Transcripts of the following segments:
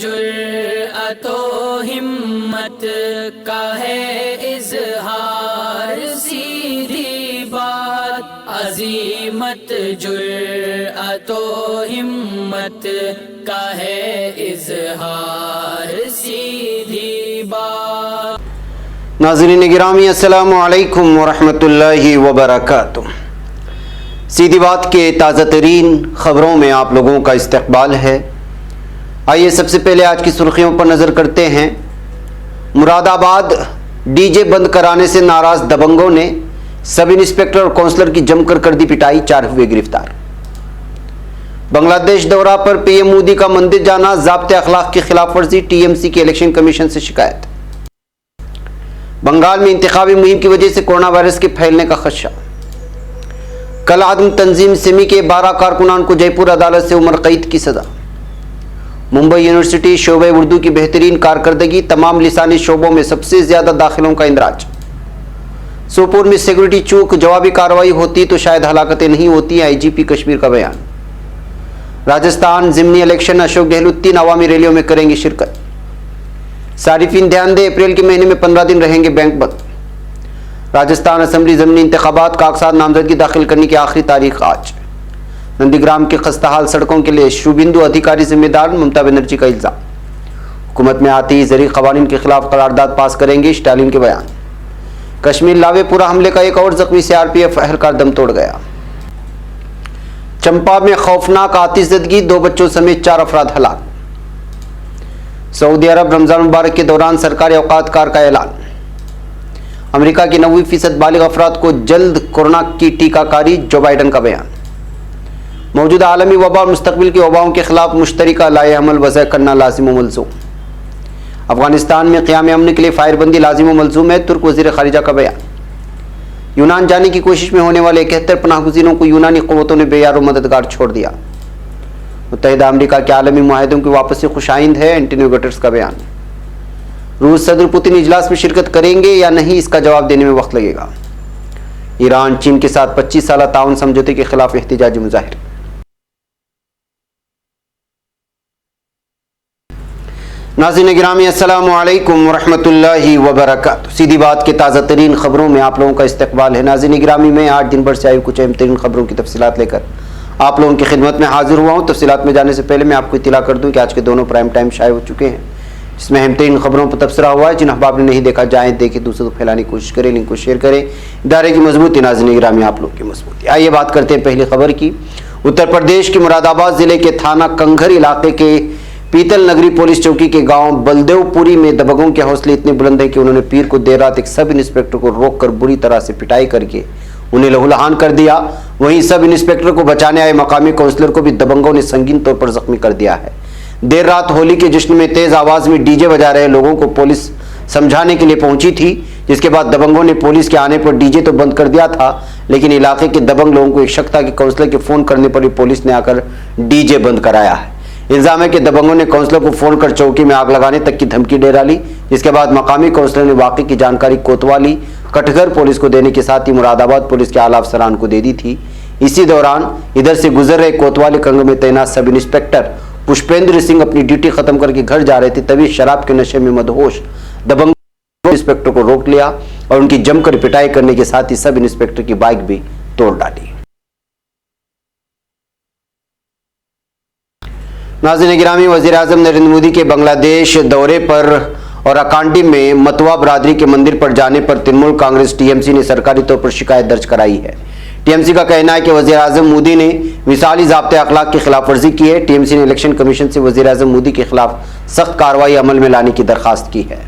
جرأت و ہمت کا ہے اظہار، سیدھی بات عزیمت جرأت و ہمت کا ہے اظہار، سیدھی بات۔ ناظرین گرامی السلام علیکم ورحمۃ اللہ وبرکاتہ۔ سیدھی بات کے تازہ ترین خبروں میں آپ لوگوں کا استقبال ہے۔ آئیے سب سے پہلے آج کی سرخیوں پر نظر کرتے ہیں۔ مراد آباد ڈی جے بند کرانے سے ناراض دبنگوں نے سب انسپکٹر اور کونسلر کی جم کر دی پٹائی، 4 ہوئے گرفتار۔ بنگلہ دیش دورہ پر پی ایم مودی کا مندر جانا ضابطۂ اخلاق کی خلاف ورزی، ٹی ایم سی کی الیکشن کمیشن سے شکایت۔ بنگال میں انتخابی مہم کی وجہ سے کورونا وائرس کے پھیلنے کا خدشہ۔ کل عدم تنظیم سیمی کے 12 کارکنان کو جے پور عدالت سے عمر قید کی سزا۔ ممبئی یونیورسٹی شعبہ اردو کی بہترین کارکردگی، تمام لسانی شعبوں میں سب سے زیادہ داخلوں کا اندراج۔ سوپور میں سیکورٹی چوک، جوابی کارروائی ہوتی تو شاید ہلاکتیں نہیں ہوتی، آئی جی پی کشمیر کا بیان۔ راجستھان ضمنی الیکشن، اشوک گہلوت 3 عوامی ریلیوں میں کریں گے شرکت۔ صارفین دھیان دیں، اپریل کے مہینے میں 15 دن رہیں گے بینک بند۔ راجستھان اسمبلی ضمنی انتخابات، کاغذات نامزدگی داخل کرنے کی آخری تاریخ آج۔ نندی گرام کی خستہ حال سڑکوں کے لیے شوبندو ادھیکاری ذمہ دار، ممتا بنرجی کا الزام۔ حکومت میں آتے ہی زرعی قوانین کے خلاف قرارداد پاس کریں گے، اسٹالن کے بیان۔ کشمیر لاوے پورہ حملے کا ایک اور زخمی سی آر پی ایف اہلکار دم توڑ گیا۔ چمپا میں خوفناک آتش زدگی، 2 بچوں سمیت 4 افراد ہلاک۔ سعودی عرب رمضان مبارک کے دوران سرکاری اوقات کار کا اعلان۔ امریکہ کی 90% بالغ افراد کو جلد کورونا کی ٹیکہ کاری، جو بائیڈن کا بیان۔ موجودہ عالمی وبا اور مستقبل کی وباؤں کے خلاف مشترکہ لائحہ عمل وضع کرنا لازم و ملزوم۔ افغانستان میں قیام امن کے لیے فائر بندی لازم و ملزوم ہے، ترک وزیر خارجہ کا بیان۔ یونان جانے کی کوشش میں ہونے والے 71 پناہ گزینوں کو یونانی قوتوں نے بے یار و مددگار چھوڑ دیا۔ متحدہ امریکہ کے عالمی معاہدوں کی واپسی خوش آئند ہے، اینٹونیو گٹرس کا بیان۔ روس صدر پوتن اجلاس میں شرکت کریں گے یا نہیں، اس کا جواب دینے میں وقت لگے گا۔ ایران چین کے ساتھ 25 سالہ تعاون سمجھوتے کے خلاف احتجاجی مظاہرے۔ ناظرین گرامی السلام علیکم ورحمۃ اللہ وبرکاتہ۔ سیدھی بات کے تازہ ترین خبروں میں آپ لوگوں کا استقبال ہے۔ ناظرین گرامی میں آج دن بھر سے آئی کچھ اہم ترین خبروں کی تفصیلات لے کر آپ لوگوں کی خدمت میں حاضر ہوا ہوں۔ تفصیلات میں جانے سے پہلے میں آپ کو اطلاع کر دوں کہ آج کے دونوں پرائم ٹائم شائع ہو چکے ہیں، جس میں اہم ترین خبروں پر تبصرہ ہوا ہے۔ جن احباب نے نہیں دیکھا جائیں دیکھیں، دوسروں کو پھیلانے کی کوشش کریں، لنک کو شیئر کریں۔ ادارے کی مضبوطی، ناظرین گرامی آپ لوگ کی مضبوطی۔ آئیے بات کرتے ہیں پہلی خبر کی۔ اتر پردیش کے مراد آباد ضلع کے تھانہ کنگھر علاقے کے پیتل نگری پولیس چوکی کے گاؤں بلدیو پوری میں دبنگوں کے حوصلے اتنے بلند ہیں کہ انہوں نے پیر کو دیر رات ایک سب انسپکٹر کو روک کر بری طرح سے پٹائی کر کے انہیں لہولہان کر دیا۔ وہیں سب انسپکٹر کو بچانے آئے مقامی کونسلر کو بھی دبنگوں نے سنگین طور پر زخمی کر دیا ہے۔ دیر رات ہولی کے جشن میں تیز آواز میں ڈی جے بجا رہے لوگوں کو پولیس سمجھانے کے لیے پہنچی تھی، جس کے بعد دبنگوں نے پولیس کے آنے پر ڈی جے تو بند کر دیا تھا، لیکن علاقے کے دبنگ لوگوں کو ایک شک تھا کہ کونسلر کے فون کرنے پر بھی پولیس نے آ کر ڈی جے بند کرایا ہے۔ الزام ہے کہ دبنگوں نے کونسلر کو فون کر چوکی میں آگ لگانے تک کی دھمکی ڈیرا لی، جس کے بعد مقامی کونسلر نے واقعے کی جانکاری کوتوالی کٹھگھر پولیس کو دینے کے ساتھ ہی مراد آباد پولیس کے اعلیٰ افسران کو دے دی تھی۔ اسی دوران ادھر سے گزر رہے کوتوالی کنگ میں تعینات سب انسپکٹر پشپیندر سنگھ اپنی ڈیوٹی ختم کر کے گھر جا رہے تھے، تبھی شراب کے نشے میں مدہوش دبنگوں نے انسپکٹر کو روک لیا اور ان کی جم کر پٹائی کرنے کے ساتھ ہی سب انسپکٹر کی بائک بھی توڑ ڈالی۔ ناظرین گرامی، وزیر اعظم نریندر مودی کے بنگلہ دیش دورے پر اور اکانڈی میں متوا برادری کے مندر پر جانے پر Trinamool Congress T M C نے سرکاری طور پر شکایت درج کرائی ہے۔ ٹی ایم سی کا کہنا ہے کہ وزیر اعظم مودی نے مثالی ضابطۂ اخلاق کی خلاف ورزی کی ہے۔ ٹی ایم سی نے الیکشن کمیشن سے وزیر اعظم مودی کے خلاف سخت کارروائی عمل میں لانے کی درخواست کی ہے۔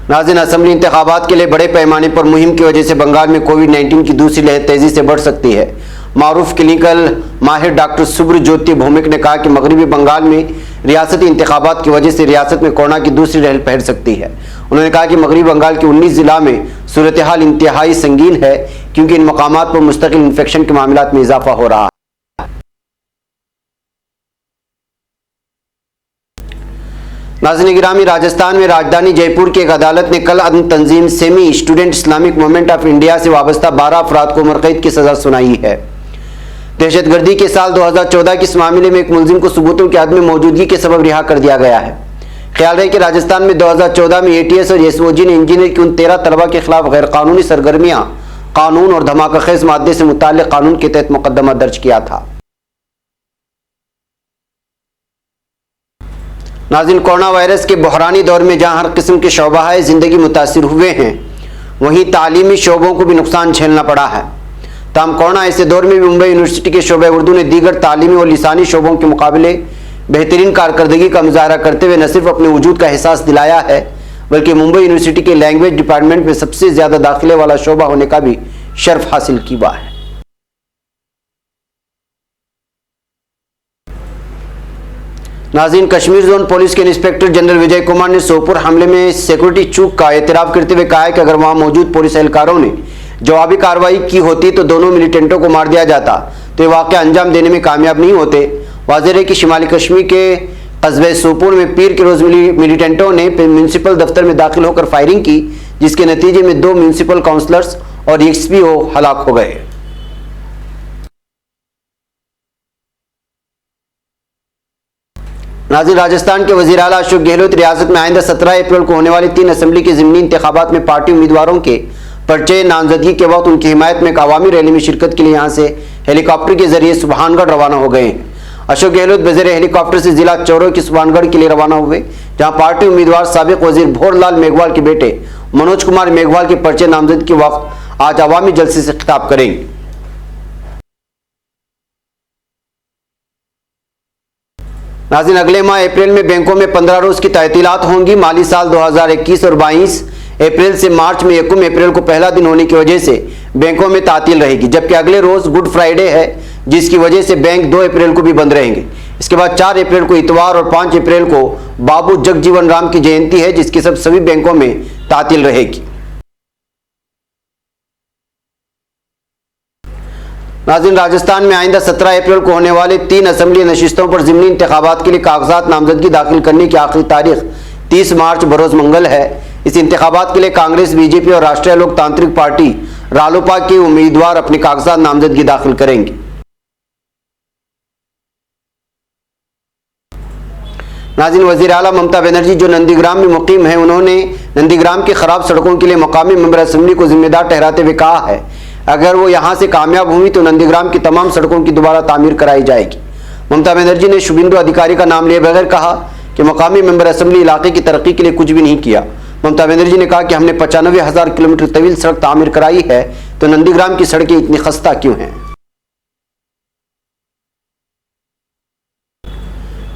ناظرین، اسمبلی انتخابات کے لیے بڑے پیمانے پر مہم کی وجہ سے بنگال میں کووڈ 19 کی دوسری لہر تیزی سے بڑھ سکتی ہے۔ معروف کلینکل ماہر ڈاکٹر سبر جیوتی بھومک نے کہا کہ مغربی بنگال میں ریاستی انتخابات کی وجہ سے ریاست میں کورونا کی دوسری لہر پھیل سکتی ہے۔ انہوں نے کہا کہ مغربی بنگال کے 19 ضلع میں صورتحال انتہائی سنگین ہے، کیونکہ ان مقامات پر مستقل انفیکشن کے معاملات میں اضافہ ہو رہا ہے۔ ناظرین گرامی، راجستھان میں راجدھانی جے پور کی ایک عدالت نے کل عدم تنظیم semi student Islamic movement of India سے وابستہ 12 افراد کو عمر قید کی سزا سنائی ہے۔ دہشت گردی کے سال 2014 کے اس معاملے میں ایک ملزم کو ثبوتوں کی عدم موجودگی کے سبب رہا کر دیا گیا ہے۔ خیال رہے کہ راجستھان میں 2014 میں ATS اور SOG نے انجینئر کی ان 13 طلبہ کے خلاف غیر قانونی سرگرمیاں قانون اور دھماکہ خیز مادے سے متعلق قانون کے تحت مقدمہ درج کیا تھا۔ ناظرین، کورونا وائرس کے بحرانی دور میں جہاں ہر قسم کے شعبہ زندگی متاثر ہوئے ہیں، وہیں تعلیمی شعبوں کو بھی نقصان جھیلنا پڑا ہے۔ تاہم کورونا ایسے دور میں بھی ممبئی یونیورسٹی کے شعبہ اردو نے دیگر تعلیمی اور لسانی شعبوں کے مقابلے بہترین کارکردگی کا مظاہرہ کرتے ہوئے نہ صرف اپنے وجود کا احساس دلایا ہے، بلکہ ممبئی یونیورسٹی کے لینگویج ڈپارٹمنٹ میں سب سے زیادہ داخلے والا شعبہ ہونے کا بھی شرف حاصل کیا ہے۔ ناظرین، کشمیر زون پولیس کے انسپکٹر جنرل وجے کمار نے سوپور حملے میں سیکورٹی چوک کا اعتراف کرتے ہوئے کہا ہے کہ اگر وہاں موجود پولیس اہلکاروں نے جوابی کارروائی کی ہوتی تو دونوں ملیٹنٹوں کو مار دیا جاتا تو یہ واقعہ انجام دینے میں کامیاب نہیں ہوتے۔ واضح ہے کہ شمالی کشمیر کے قصبے سوپور میں پیر کے روز ملیٹنٹوں نے میونسپل دفتر میں داخل ہو کر فائرنگ کی، جس کے نتیجے میں 2 میونسپل کونسلرز اور XPO ہلاک ہو گئے۔ ناظرین، راجستھان کے وزیر اعلیٰ اشوک گہلوت ریاست میں آئندہ 17 اپریل کو ہونے والی 3 اسمبلی کے ضمنی انتخابات میں پارٹی امیدواروں کے پرچے نامزدگی کے وقت ان کی حمایت میں ایک عوامی ریلی میں شرکت کے لیے یہاں سے ہیلی کاپٹر کے ذریعے سبحان گڑھ روانہ ہو گئے ہیں۔ اشوک گہلوت بذریعہ ہیلی کاپٹر سے ضلع چورو کی سبحان گڑھ کے لیے روانہ ہوئے، جہاں پارٹی امیدوار سابق وزیر بھور لال میگھوال کے بیٹے منوج کمار میگھوال کے پرچے نامزدگی کے وقت آج عوامی جلسے سے خطاب کریں گے۔ ناظرین، اگلے ماہ اپریل میں بینکوں میں 15 روز کی تعطیلات ہوں گی۔ مالی سال 2021 اور 22 اپریل سے مارچ میں 1 اپریل کو پہلا دن ہونے کی وجہ سے بینکوں میں تعطیل رہے گی، جبکہ اگلے روز گڈ فرائیڈے ہے، جس کی وجہ سے بینک 2 اپریل کو بھی بند رہیں گے۔ اس کے بعد 4 اپریل کو اتوار اور 5 اپریل کو بابو جگ جیون رام کی جینتی ہے، جس کے سبھی بینکوں میں تعطیل رہے گی۔ ناظرین، راجستھان میں آئندہ 17 اپریل کو ہونے والے 3 اسمبلی نشستوں پر ضمنی انتخابات کے لیے کاغذات نامزدگی داخل کرنے کی آخری تاریخ 30 مارچ بروز منگل ہے۔ اس انتخابات کے لیے کانگریس، BJP اور راشٹریہ لوک تانترک پارٹی رالوپا کے امیدوار اپنے کاغذات نامزدگی داخل کریں گے۔ ناظرین، وزیر اعلیٰ ممتا بنرجی جو نندی گرام میں مقیم ہیں، انہوں نے نندی گرام کی خراب سڑکوں کے لیے مقامی ممبر اسمبلی کو ذمہ دار ٹھہراتے ہوئے کہا ہے اگر وہ یہاں سے کامیاب ہوئی تو نندی گرام کی تمام سڑکوں کی دوبارہ تعمیر کرائی جائے گی۔ ممتا بنرجی نے شبھندو ادھیکاری کا نام لیے بغیر کہا کہ مقامی ممبر اسمبلی علاقے کی ترقی کے لیے کچھ بھی نہیں کیا۔ ممتا بنرجی نے کہا کہ ہم نے 95,000 کلومیٹر طویل سڑک تعمیر کرائی ہے، تو نندی گرام کی سڑکیں اتنی خستہ کیوں ہیں؟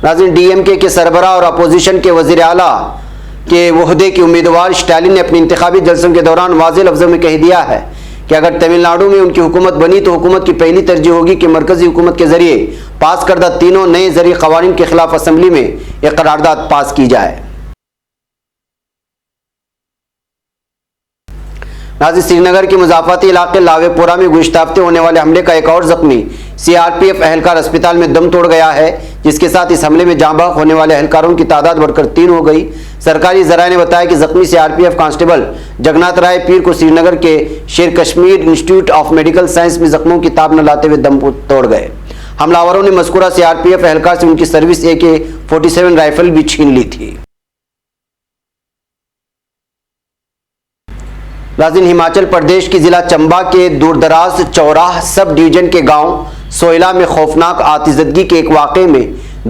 ناظرین، DMK کے سربراہ اور اپوزیشن کے وزیر اعلیٰ کے عہدے کے امیدوار اسٹالن نے اپنے انتخابی جلسوں کے دوران واضح لفظوں میں کہہ دیا ہے کہ اگر تمل ناڈو میں ان کی حکومت بنی تو حکومت کی پہلی ترجیح ہوگی کہ مرکزی حکومت کے ذریعے پاس کردہ 3 نئے زرعی قوانین کے خلاف اسمبلی میں ایک قرارداد پاس کی جائے۔ ناظرین، سری نگر کے مضافاتی علاقے لاوے پورہ میں گزشتہ ہفتے ہونے والے حملے کا ایک اور زخمی CRPF اہلکار اسپتال میں دم توڑ گیا ہے، جس کے ساتھ اس حملے میں جاں بحق ہونے والے اہلکاروں کی تعداد بڑھ کر 3 ہو گئی۔ سرکاری ذرائع نے بتایا کہ زخمی CRPF کانسٹیبل جگناتھ رائے پیر کو سری نگر کے شیر Kashmir institute of medical science میں زخموں کی تاب نہ لاتے ہوئے دم توڑ گئے۔ حملہ آوروں نے مذکورہ CRPF اہلکار سے ان کی سروس AK-47 رائفل بھی چھین لی تھی۔ ناظرین، ہماچل پردیش کی ضلع چمبا کے دور دراز چوراہ سب ڈویژن کے گاؤں سوئلہ میں خوفناک آتشزدگی کے ایک واقعے میں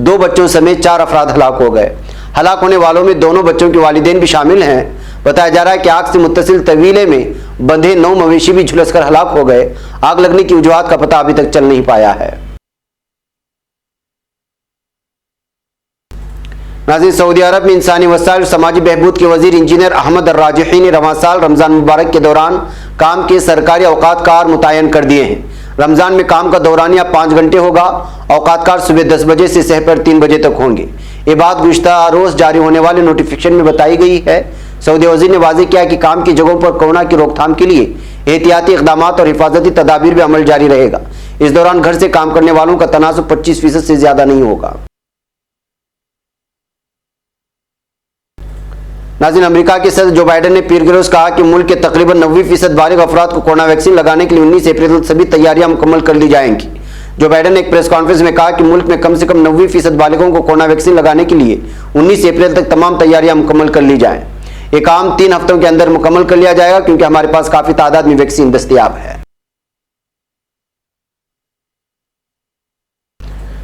2 بچوں سمیت 4 افراد ہلاک ہو گئے۔ ہلاک ہونے والوں میں دونوں بچوں کے والدین بھی شامل ہیں۔ بتایا جا رہا ہے کہ آگ سے متصل طویلے میں بندھے 9 مویشی بھی جھلس کر ہلاک ہو گئے۔ آگ لگنے کی وجوہات کا پتہ ابھی تک چل نہیں پایا ہے۔ ناظرین، سعودی عرب میں انسانی وسائل اور سماجی بہبود کے وزیر انجینئر احمد الراجحی نے رواں سال رمضان مبارک کے دوران کام کے سرکاری اوقات کار متعین کر دیے ہیں۔ رمضان میں کام کا دورانیہ 5 گھنٹے ہوگا۔ اوقات کار صبح 10 بجے سے سحر 3 بجے تک ہوں گے۔ یہ بات گزشتہ روز جاری ہونے والے نوٹیفیکیشن میں بتائی گئی ہے۔ سعودی وزیر نے واضح کیا کہ کام کی جگہوں پر کورونا کی روک تھام کے لیے احتیاطی اقدامات اور حفاظتی تدابیر بھی عمل جاری رہے گا۔ اس دوران گھر سے کام کرنے والوں کا تناسب 25% سے زیادہ نہیں ہوگا۔ ناظرین، امریکہ کے صدر جو بائیڈن نے پیر کے روز کہا کہ ملک کے تقریباً 90% بالغ افراد کو کورونا ویکسین لگانے کے لیے 19 اپریل تک سبھی تیاریاں مکمل کر لی جائیں گی۔ جو بائیڈن نے ایک پریس کانفرنس میں کہا کہ ملک میں کم سے کم 90% بالغوں کو کورونا ویکسین لگانے کے لیے 19 اپریل تک تمام تیاریاں مکمل کر لی جائیں۔ یہ کام 3 ہفتوں کے اندر مکمل کر لیا جائے گا کیونکہ ہمارے پاس کافی تعداد میں ویکسین دستیاب ہے۔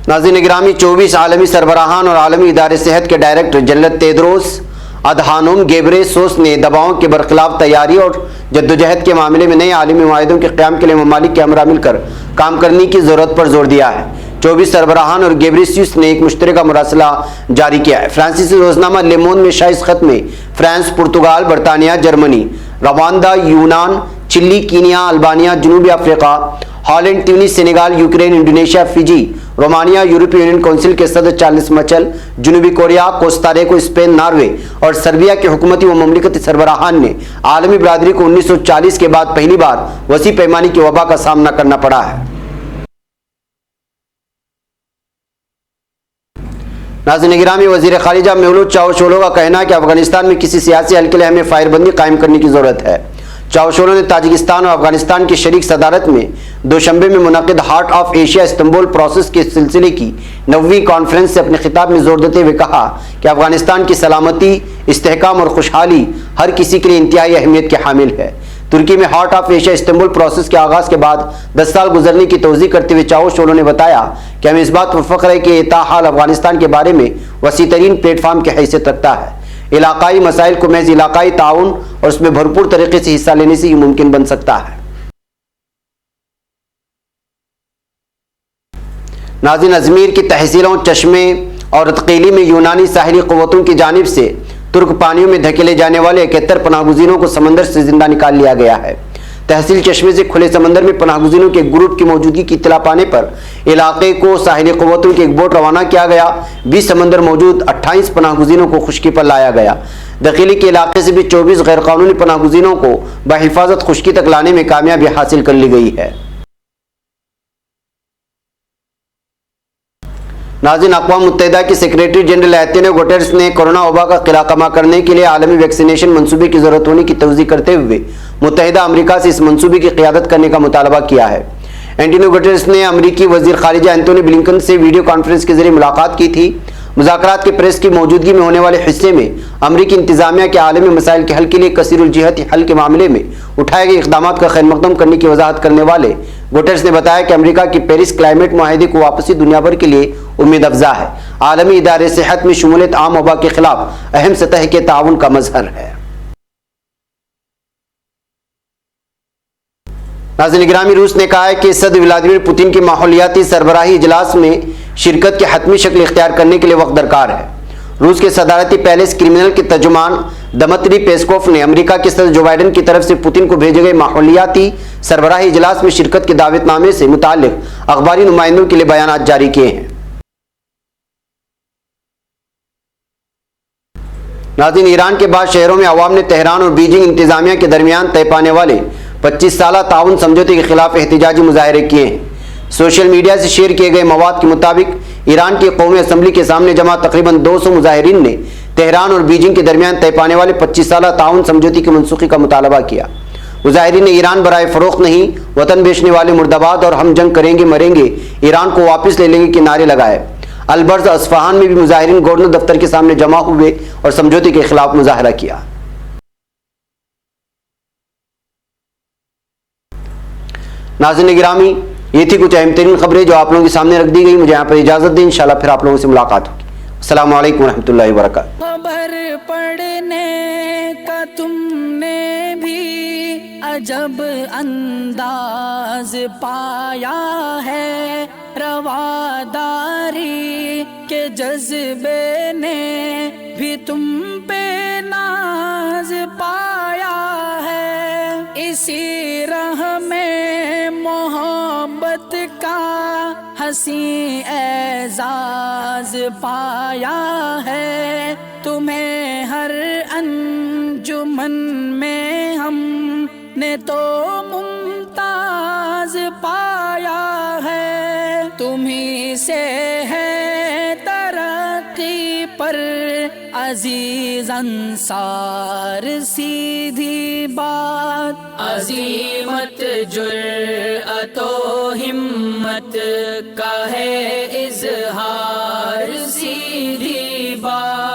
ناظرین گرامی، 24 عالمی سربراہان اور عالمی ادارے صحت کے ڈائریکٹر جنرل تیدروس ادھانوم گیبریسوس نے دواؤں کے برخلاف تیاری اور جدوجہد کے معاملے میں نئے عالمی معاہدوں کے قیام کے لیے ممالک کے ہمراہ مل کر کام کرنے کی ضرورت پر زور دیا ہے۔ 24 سربراہان اور گیبریسیوس نے ایک مشترکہ مراسلہ جاری کیا ہے۔ فرانسیسی روزنامہ لیمون میں شائع اس خط میں فرانس، پرتگال، برطانیہ، جرمنی، رواندا، یونان، چلی، کینیا، البانیہ، جنوبی افریقہ، ہالینڈ، تیونس، Senegal, Ukraine, Indonesia, Fiji, Romania, یورپی یونین کونسل کے صدر چارلس مچل، جنوبی کوریا، کوسٹاریکا، اسپین، ناروے اور سربیا کے حکومتی و مملکتی سربراہان نے عالمی برادری کو 1940 کے بعد پہلی بار وسیع پیمانے کی وبا کا سامنا کرنا پڑا ہے۔ ناظرین گرامی، وزیر خارجہ میولود چاوشولو کا کہنا ہے کہ افغانستان میں کسی سیاسی حل کے لیے ہمیں فائر بندی قائم کرنے کی ضرورت ہے۔ چاوشولو نے تاجکستان اور افغانستان کی شریک صدارت میں دوشنبے میں منعقد heart of Asia Istanbul process کے سلسلے کی 9ویں کانفرنس سے اپنے خطاب میں زور دیتے ہوئے کہا کہ افغانستان کی سلامتی، استحکام اور خوشحالی ہر کسی کے لیے انتہائی اہمیت کے حامل ہے۔ ترکی میں heart of Asia Istanbul process کے آغاز کے بعد 10 سال گزرنے کی توضیح کرتے ہوئے چاوشولو نے بتایا کہ ہمیں اس بات پر فخر ہے کہ یہ تاحال افغانستان کے بارے میں وسیع ترین پلیٹ فارم کی حیثیت رکھتا ہے۔ علاقائی مسائل کو محض علاقائی تعاون اور اس میں بھرپور طریقے سے حصہ لینے سے ہی ممکن بن سکتا ہے۔ ناظرین، ازمیر کی تحصیلوں چشمے اور اتقیلی میں یونانی ساحلی قوتوں کی جانب سے ترک پانیوں میں دھکیلے جانے والے 71 پناہ گزینوں کو سمندر سے زندہ نکال لیا گیا ہے۔ تحصیل چشمے سے کھلے سمندر میں پناہ گزینوں کے ایک گروپ کی موجودگی کی اطلاع پانے پر علاقے کو ساحلی قوتوں کی ایک بوٹ روانہ کیا گیا۔ 20 سمندر موجود 28 پناہ گزینوں کو خشکی پر لایا گیا۔ دخیلی کے علاقے سے بھی 24 غیر قانونی پناہ گزینوں کو بحفاظت خشکی تک لانے میں کامیابی حاصل کر لی گئی ہے۔ ناظرین، اقوام متحدہ کی سیکریٹری جنرل اینٹونیو گوٹیرس نے کورونا وبا کا قلع کما کرنے کے لیے عالمی ویکسینیشن منصوبے کی ضرورت ہونے کی توضیح کرتے ہوئے متحدہ امریکہ سے اس منصوبے کی قیادت کرنے کا مطالبہ کیا ہے۔ اینٹونیو گوٹیرس نے امریکی وزیر خارجہ اینتونی بلنکن سے ویڈیو کانفرنس کے ذریعے ملاقات کی تھی۔ مذاکرات کے پریس کی موجودگی میں ہونے والے حصے میں امریکی انتظامیہ کے عالمی مسائل کے حل کے لیے کثیر الجہتی حل کے معاملے میں اٹھائے گئے اقدامات کا خیر مقدم کرنے کی وضاحت کرنے والے گوٹیرس نے بتایا کہ امریکہ کی پیرس کلائمیٹ معاہدے کو واپسی دنیا بھر کے لیے امید افزا ہے۔ عالمی ادارے صحت میں شمولیت عام وبا کے خلاف اہم سطح کے تعاون کا مظہر ہے۔ ناظرین گرامی، روس نے کہا ہے کہ صدر ولادیمیر پوتین کی ماحولیاتی سربراہی اجلاس میں شرکت کی حتمی شکل اختیار کرنے کے لیے وقت درکار ہے۔ روس کے صدارتی پیلیس کرملن کے ترجمان دمتری پیسکوف نے امریکہ کے صدر جو بائیڈن کی طرف سے پوتین کو بھیجے گئے ماحولیاتی سربراہی اجلاس میں شرکت کے دعوت نامے سے متعلق اخباری نمائندوں کے لیے بیانات جاری کیے ہیں۔ ناظرین، ایران کے بعض شہروں میں عوام نے تہران اور بیجنگ انتظامیہ کے درمیان طے پانے والے 25 سالہ تعاون سمجھوتے کے خلاف احتجاجی مظاہرے کیے ہیں۔ سوشل میڈیا سے شیئر کیے گئے مواد کے مطابق ایران کی قومی اسمبلی کے سامنے جمع تقریباً 200 مظاہرین نے تہران اور بیجنگ کے درمیان طے پانے والے 25 سالہ تعاون سمجھوتے کی منسوخی کا مطالبہ کیا۔ مظاہرین نے ایران برائے فروخت نہیں، وطن بیچنے والے مرد آباد اور ہم جنگ کریں گے مریں گے، ایران کو واپس لے لیں گے کے نعرے لگائے۔ البرز اصفہان میں بھی مظاہرین گورنر دفتر کے سامنے جمع ہوئے اور سمجھوتے کے خلاف مظاہرہ کیا۔ ناظرین گرامی، یہ تھی کچھ اہم ترین خبریں جو آپ لوگوں کے سامنے رکھ دی گئی۔ مجھے یہاں پر اجازت دیں، انشاءاللہ پھر آپ لوگوں سے ملاقات ہوگی۔ السلام علیکم ورحمۃ اللہ وبرکاتہ۔ خبر پڑھنے کا تم نے بھی عجب انداز پایا ہے، رواداری کے جذبے نے بھی تم پہ ناز پایا ہے، اسی راہ میں محبت کا حسین اعزاز پایا ہے، تمہیں ہر انجمن میں ہم نے تو ممتاز پایا ہے، تمہیں سے ہے ترقی پر عزیز انصار، سیدھی بات عظیمت جرأت و ہمت کا ہے اظہار